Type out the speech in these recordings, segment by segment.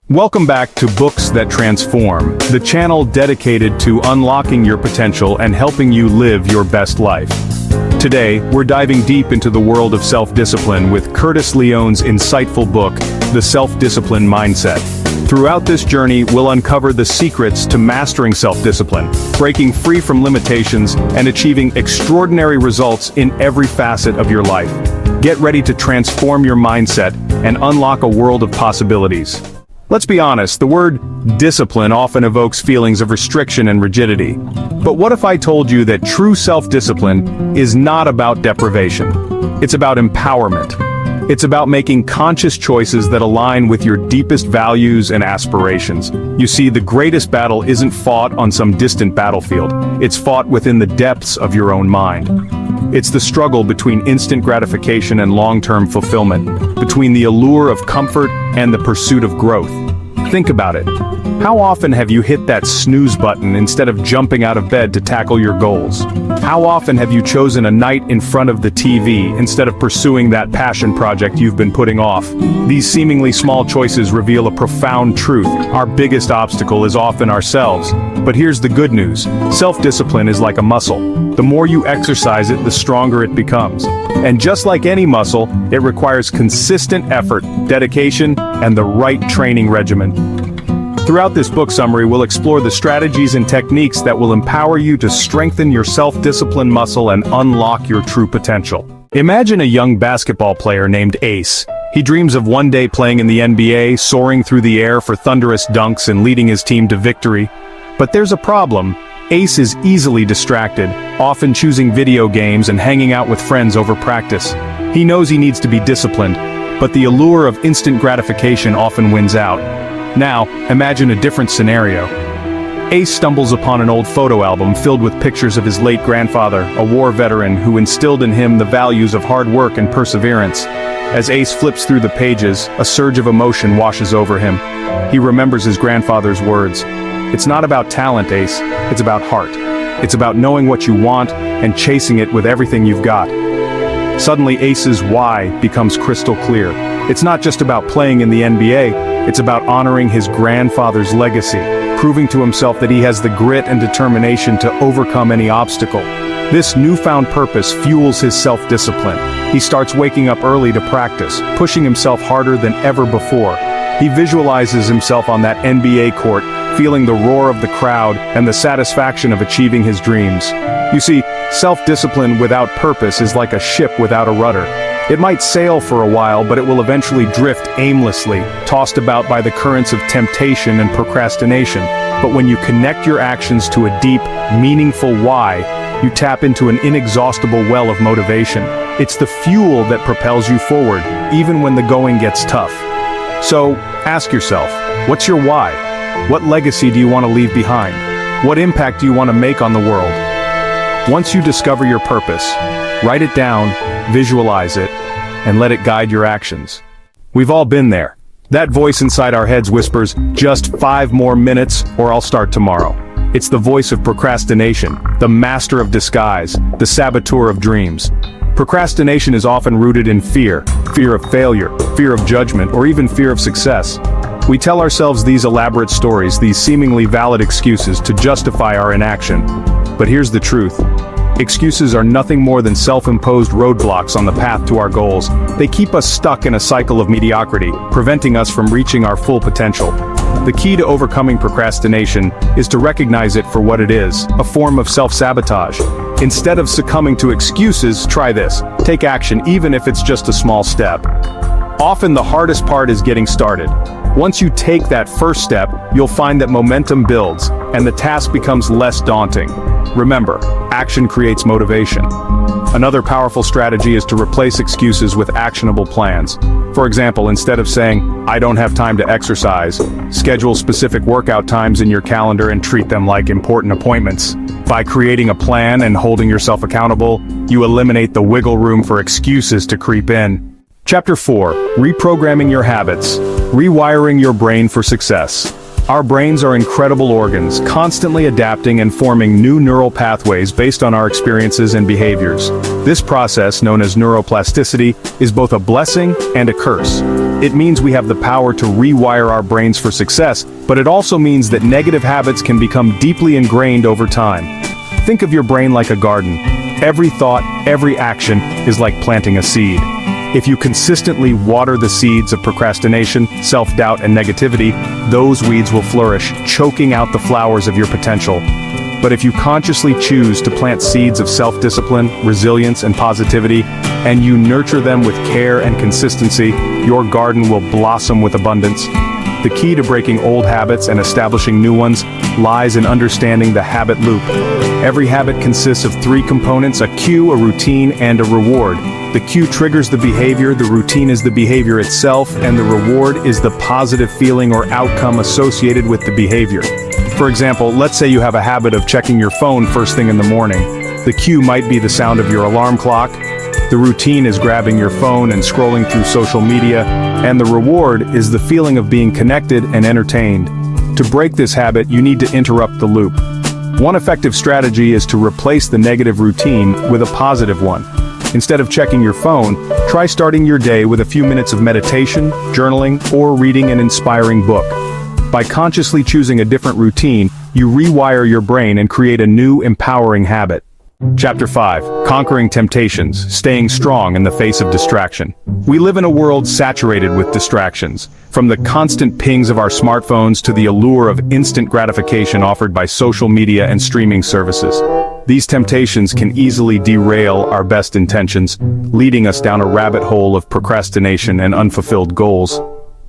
Welcome back to Books That Transform, the channel dedicated to unlocking your potential and helping you live your best life. Today, we're diving deep into the world of self-discipline with Curtis Leone's insightful book, The Self-Discipline Mindset. Throughout this journey, we'll uncover the secrets to mastering self-discipline, breaking free from limitations, and achieving extraordinary results in every facet of your life. Get ready to transform your mindset and unlock a world of possibilities. Let's be honest, the word discipline often evokes feelings of restriction and rigidity. But what if I told you that true self-discipline is not about deprivation? It's about empowerment. It's about making conscious choices that align with your deepest values and aspirations. You see, the greatest battle isn't fought on some distant battlefield. It's fought within the depths of your own mind. It's the struggle between instant gratification and long-term fulfillment, between the allure of comfort and the pursuit of growth. Think about it. How often have you hit that snooze button instead of jumping out of bed to tackle your goals? How often have you chosen a night in front of the TV instead of pursuing that passion project you've been putting off? These seemingly small choices reveal a profound truth. Our biggest obstacle is often ourselves. But here's the good news. Self-discipline is like a muscle. The more you exercise it, the stronger it becomes. And just like any muscle, it requires consistent effort, dedication, and the right training regimen. Throughout this book summary, we'll explore the strategies and techniques that will empower you to strengthen your self-discipline muscle and unlock your true potential. Imagine a young basketball player named Ace. He dreams of one day playing in the NBA, soaring through the air for thunderous dunks and leading his team to victory. But there's a problem. Ace is easily distracted, often choosing video games and hanging out with friends over practice. He knows he needs to be disciplined, but the allure of instant gratification often wins out. Now, imagine a different scenario. Ace stumbles upon an old photo album filled with pictures of his late grandfather, a war veteran who instilled in him the values of hard work and perseverance. As Ace flips through the pages, a surge of emotion washes over him. He remembers his grandfather's words. It's not about talent, Ace. It's about heart. It's about knowing what you want and chasing it with everything you've got. Suddenly, Ace's why becomes crystal clear. It's not just about playing in the NBA. It's about honoring his grandfather's legacy, proving to himself that he has the grit and determination to overcome any obstacle. This newfound purpose fuels his self-discipline. He starts waking up early to practice, pushing himself harder than ever before. He visualizes himself on that NBA court, feeling the roar of the crowd and the satisfaction of achieving his dreams. You see, self-discipline without purpose is like a ship without a rudder. It might sail for a while, but it will eventually drift aimlessly, tossed about by the currents of temptation and procrastination. But when you connect your actions to a deep, meaningful why, you tap into an inexhaustible well of motivation. It's the fuel that propels you forward, even when the going gets tough. So, ask yourself, what's your why? What legacy do you want to leave behind? What impact do you want to make on the world? Once you discover your purpose, write it down, visualize it, and let it guide your actions. We've all been there. That voice inside our heads whispers, just 5 more minutes or I'll start tomorrow. It's the voice of procrastination, the master of disguise, the saboteur of dreams. Procrastination is often rooted in fear of failure, fear of judgment, or even fear of success. We tell ourselves these elaborate stories, these seemingly valid excuses to justify our inaction. But here's the truth. Excuses are nothing more than self-imposed roadblocks on the path to our goals. They keep us stuck in a cycle of mediocrity, preventing us from reaching our full potential. The key to overcoming procrastination is to recognize it for what it is, a form of self-sabotage. Instead of succumbing to excuses, try this. Take action, even if it's just a small step. Often the hardest part is getting started. Once you take that first step, you'll find that momentum builds, and the task becomes less daunting. Remember, action creates motivation. Another powerful strategy is to replace excuses with actionable plans. For example, instead of saying, "I don't have time to exercise," schedule specific workout times in your calendar and treat them like important appointments. By creating a plan and holding yourself accountable, you eliminate the wiggle room for excuses to creep in. Chapter 4. Reprogramming your habits. Rewiring your brain for success. Our brains are incredible organs, constantly adapting and forming new neural pathways based on our experiences and behaviors. This process, known as neuroplasticity, is both a blessing and a curse. It means we have the power to rewire our brains for success, but it also means that negative habits can become deeply ingrained over time. Think of your brain like a garden. Every thought, every action is like planting a seed. If you consistently water the seeds of procrastination, self-doubt, and negativity, those weeds will flourish, choking out the flowers of your potential. But if you consciously choose to plant seeds of self-discipline, resilience, and positivity, and you nurture them with care and consistency, your garden will blossom with abundance. The key to breaking old habits and establishing new ones lies in understanding the habit loop. Every habit consists of three components: a cue, a routine, and a reward. The cue triggers the behavior, the routine is the behavior itself, and the reward is the positive feeling or outcome associated with the behavior. For example, let's say you have a habit of checking your phone first thing in the morning. The cue might be the sound of your alarm clock. The routine is grabbing your phone and scrolling through social media, and the reward is the feeling of being connected and entertained. To break this habit, you need to interrupt the loop. One effective strategy is to replace the negative routine with a positive one. Instead of checking your phone, try starting your day with a few minutes of meditation, journaling, or reading an inspiring book. By consciously choosing a different routine, you rewire your brain and create a new, empowering habit. Chapter 5. Conquering Temptations, Staying Strong in the Face of Distraction. We live in a world saturated with distractions, from the constant pings of our smartphones to the allure of instant gratification offered by social media and streaming services. These temptations can easily derail our best intentions, leading us down a rabbit hole of procrastination and unfulfilled goals.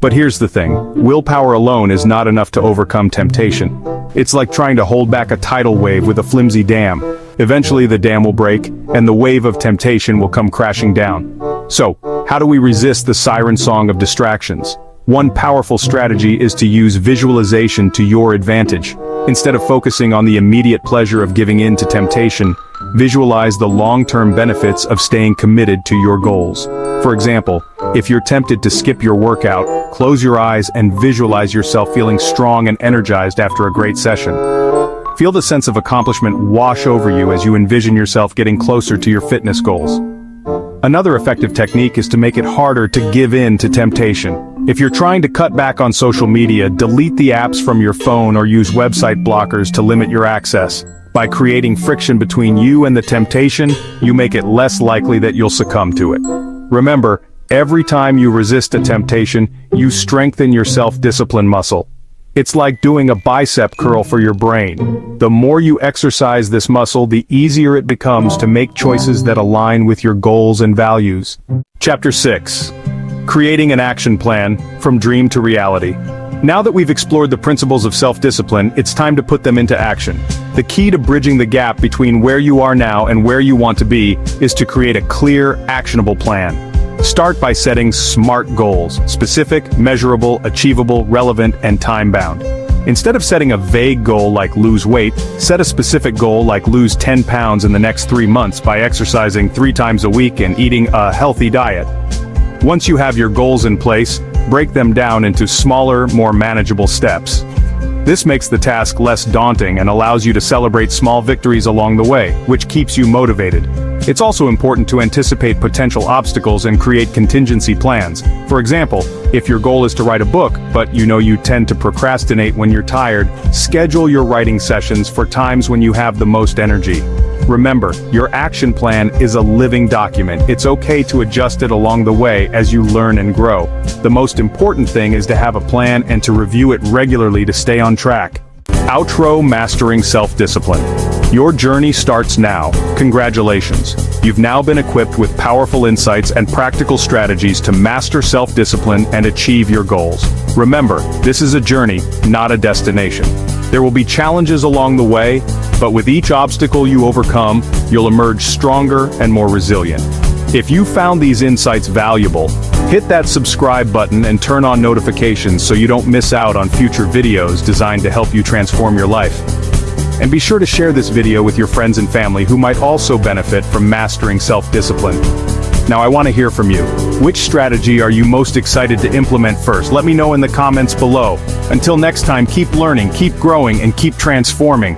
But here's the thing, willpower alone is not enough to overcome temptation. It's like trying to hold back a tidal wave with a flimsy dam. Eventually the dam will break, and the wave of temptation will come crashing down. So, how do we resist the siren song of distractions? One powerful strategy is to use visualization to your advantage. Instead of focusing on the immediate pleasure of giving in to temptation, visualize the long-term benefits of staying committed to your goals. For example, if you're tempted to skip your workout, close your eyes and visualize yourself feeling strong and energized after a great session. Feel the sense of accomplishment wash over you as you envision yourself getting closer to your fitness goals. Another effective technique is to make it harder to give in to temptation. If you're trying to cut back on social media, delete the apps from your phone or use website blockers to limit your access. By creating friction between you and the temptation, you make it less likely that you'll succumb to it. Remember, every time you resist a temptation, you strengthen your self-discipline muscle. It's like doing a bicep curl for your brain. The more you exercise this muscle, the easier it becomes to make choices that align with your goals and values. Chapter 6. Creating an action plan, from dream to reality. Now that we've explored the principles of self-discipline, it's time to put them into action. The key to bridging the gap between where you are now and where you want to be is to create a clear, actionable plan. Start by setting SMART goals: specific, measurable, achievable, relevant, and time-bound. Instead of setting a vague goal like lose weight, set a specific goal like lose 10 pounds in the next 3 months by exercising 3 times a week and eating a healthy diet. Once you have your goals in place, break them down into smaller, more manageable steps. This makes the task less daunting and allows you to celebrate small victories along the way, which keeps you motivated. It's also important to anticipate potential obstacles and create contingency plans. For example, if your goal is to write a book, but you know you tend to procrastinate when you're tired, schedule your writing sessions for times when you have the most energy. Remember, your action plan is a living document. It's okay to adjust it along the way as you learn and grow. The most important thing is to have a plan and to review it regularly to stay on track. Outro: Mastering Self-Discipline. Your journey starts now. Congratulations. You've now been equipped with powerful insights and practical strategies to master self-discipline and achieve your goals. Remember, this is a journey, not a destination. There will be challenges along the way, but with each obstacle you overcome, you'll emerge stronger and more resilient. If you found these insights valuable, hit that subscribe button and turn on notifications so you don't miss out on future videos designed to help you transform your life. And be sure to share this video with your friends and family who might also benefit from mastering self-discipline. Now I want to hear from you. Which strategy are you most excited to implement first? Let me know in the comments below. Until next time, keep learning, keep growing, and keep transforming.